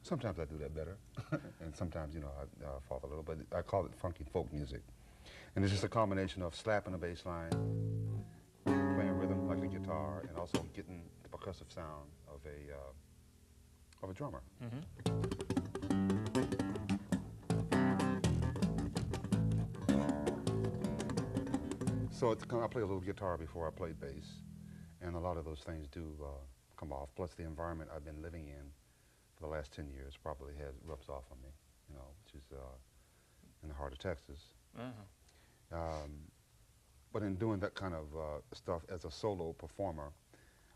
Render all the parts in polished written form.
Sometimes I do that better, and sometimes, you know, I fall a little, but I call it funky folk music. And it's just a combination of slapping a bass line, playing rhythm like a guitar, and also getting the percussive sound of a drummer. So it's, I play a little guitar before I play bass, and a lot of those things do come off. Plus the environment I've been living in for the last 10 years probably rubs off on me, you know, which is in the heart of Texas. But in doing that kind of stuff as a solo performer,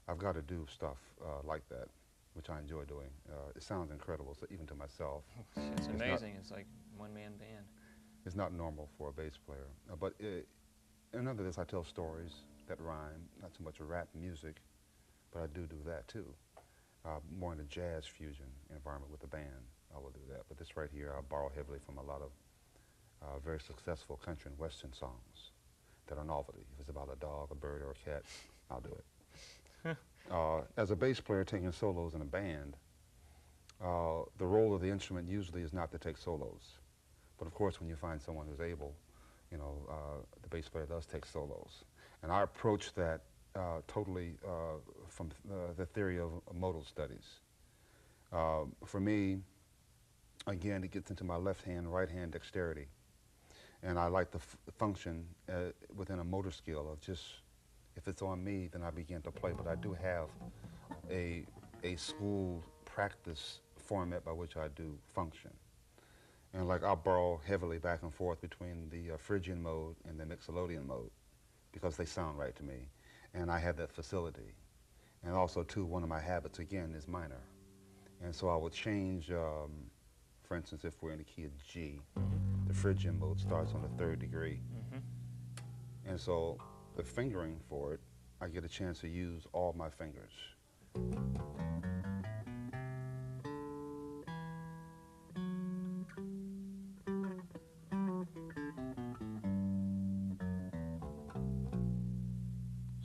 I've got to do stuff like that, which I enjoy doing. It sounds incredible, so even to myself. It's amazing. It's like one-man band. It's not normal for a bass player. But in other words, I tell stories that rhyme, not so much rap music, but I do that too. More in a jazz fusion environment with the band, I will do that. But this right here, I borrow heavily from a lot of very successful country and western songs that are novelty. If it's about a dog, a bird, or a cat, I'll do it. As a bass player taking solos in a band, the role of the instrument usually is not to take solos. But of course, when you find someone who's able, you know, the bass player does take solos. And I approach that totally from the theory of modal studies. For me, again, it gets into my left hand, right hand dexterity. And I like the function within a motor skill of just, if it's on me, then I begin to play. But I do have a school practice format by which I do function. And like I'll borrow heavily back and forth between the Phrygian mode and the Mixolydian mode because they sound right to me. And I have that facility. And also, too, one of my habits, again, is minor. And so I would change, for instance, if we're in the key of G, the Phrygian mode starts on the 3rd degree. And so the fingering for it, I get a chance to use all my fingers.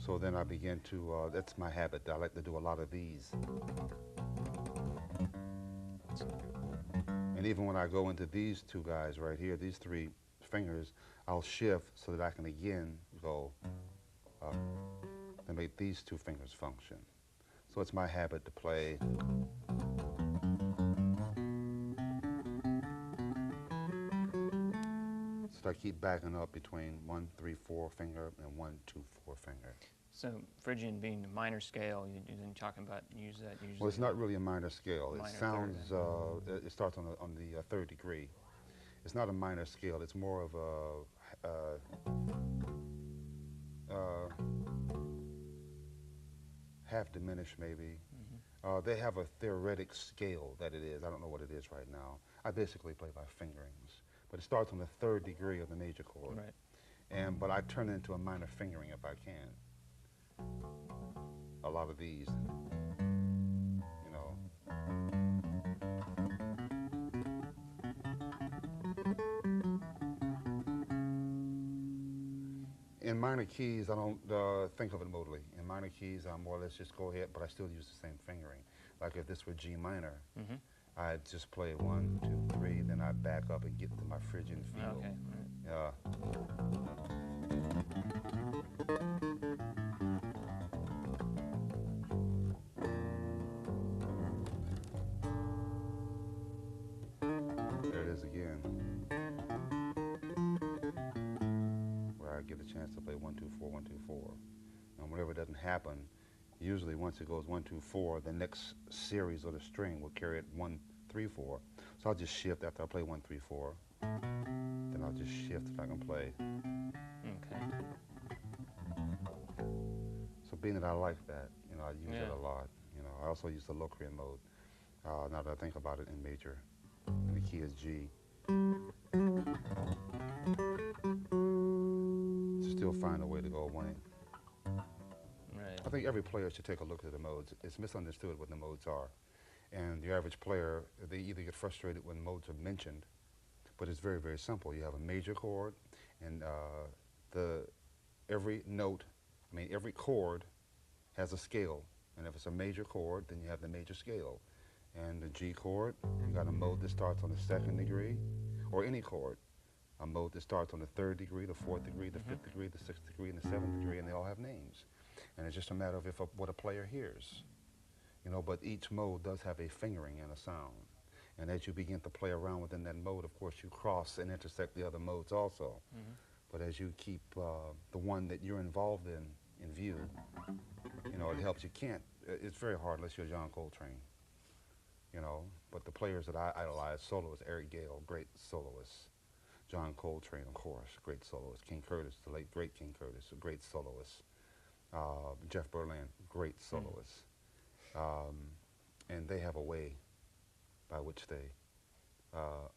So then I begin to, that's my habit. I like to do a lot of these. And even when I go into these two guys right here, these 3 fingers, I'll shift so that I can again go up and make these 2 fingers function. So it's my habit to play. So I keep backing up between 1, 3, 4 finger and 1, 2, 4 finger. So Phrygian being a minor scale, you're then talking about use that usually. Well, it's not really a minor scale. Minor It sounds, it starts on the 3rd degree. It's not a minor scale. It's more of a half diminished maybe. They have a theoretic scale that it is. I don't know what it is right now. I basically play by fingerings. But it starts on the 3rd degree of the major chord. Right. But I turn it into a minor fingering if I can. A lot of these, you know. In minor keys, I don't think of it modally. In minor keys, I more or less just go ahead, but I still use the same fingering. Like if this were G minor, I just play 1, 2, 3, then I back up and get to my Phrygian feel. Okay. There it is again, where I get a chance to play 1, 2, 4, 1, 2, 4. And whenever it doesn't happen, usually once it goes 1, 2, 4, the next series of the string will carry it 1, 3, 4. So I'll just shift after I play 1, 3, 4. Then I'll just shift if I can play. Okay. So being that I like that, you know, I use it a lot. You know, I also use the Locrian mode. Now that I think about it in major, and the key is G. To still find a way to go winning. Right. I think every player should take a look at the modes. It's misunderstood what the modes are. And the average player, they either get frustrated when modes are mentioned, but it's very, very simple. You have a major chord, and every note, every chord has a scale. And if it's a major chord, then you have the major scale. And the G chord, you got a mode that starts on the 2nd degree, or any chord. A mode that starts on the 3rd degree, the 4th degree, the 5th degree, the 6th degree, and the 7th degree, and they all have names. And it's just a matter of what a player hears. You know, but each mode does have a fingering and a sound. And as you begin to play around within that mode, of course, you cross and intersect the other modes also. But as you keep the one that you're involved in view, you know, it helps. You can't, it's very hard unless you're John Coltrane, you know. But the players that I idolize, soloists, Eric Gale, great soloist. John Coltrane, of course, great soloist. King Curtis, the late great King Curtis, a great soloist. Jeff Berlin, great soloist. And they have a way by which they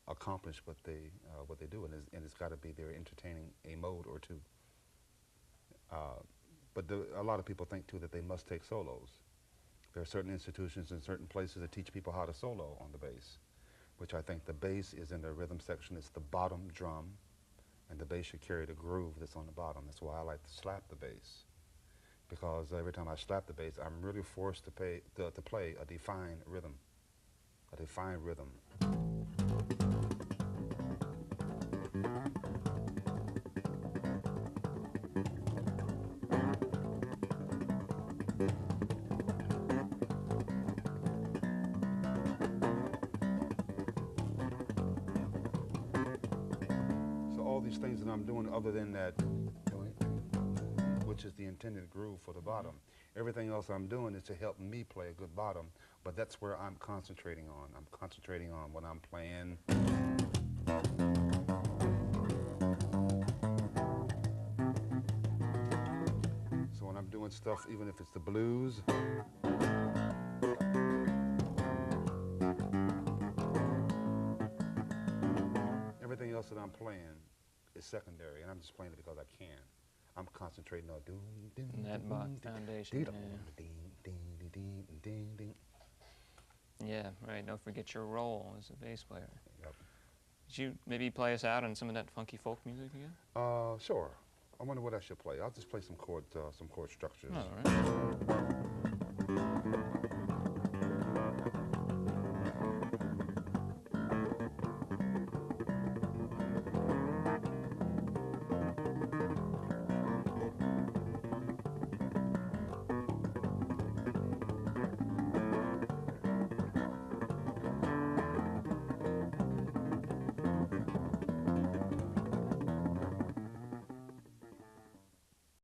accomplish what they do, and it's got to be they're entertaining a mode or two. But a lot of people think too that they must take solos. There are certain institutions and certain places that teach people how to solo on the bass, which I think the bass is in the rhythm section. It's the bottom drum, and the bass should carry the groove that's on the bottom. That's why I like to slap the bass, because every time I slap the bass, I'm really forced to play a defined rhythm. A defined rhythm. So all these things that I'm doing other than that, which is the intended groove for the bottom. Everything else I'm doing is to help me play a good bottom, but that's where I'm concentrating on. I'm concentrating on what I'm playing. So when I'm doing stuff, even if it's the blues, everything else that I'm playing is secondary, and I'm just playing it because I can. I'm concentrating on that foundation. Yeah, right. Don't forget your role as a bass player. Yep. Did you maybe play us out on some of that funky folk music again? Sure. I wonder what I should play. I'll just play some chord structures. All right.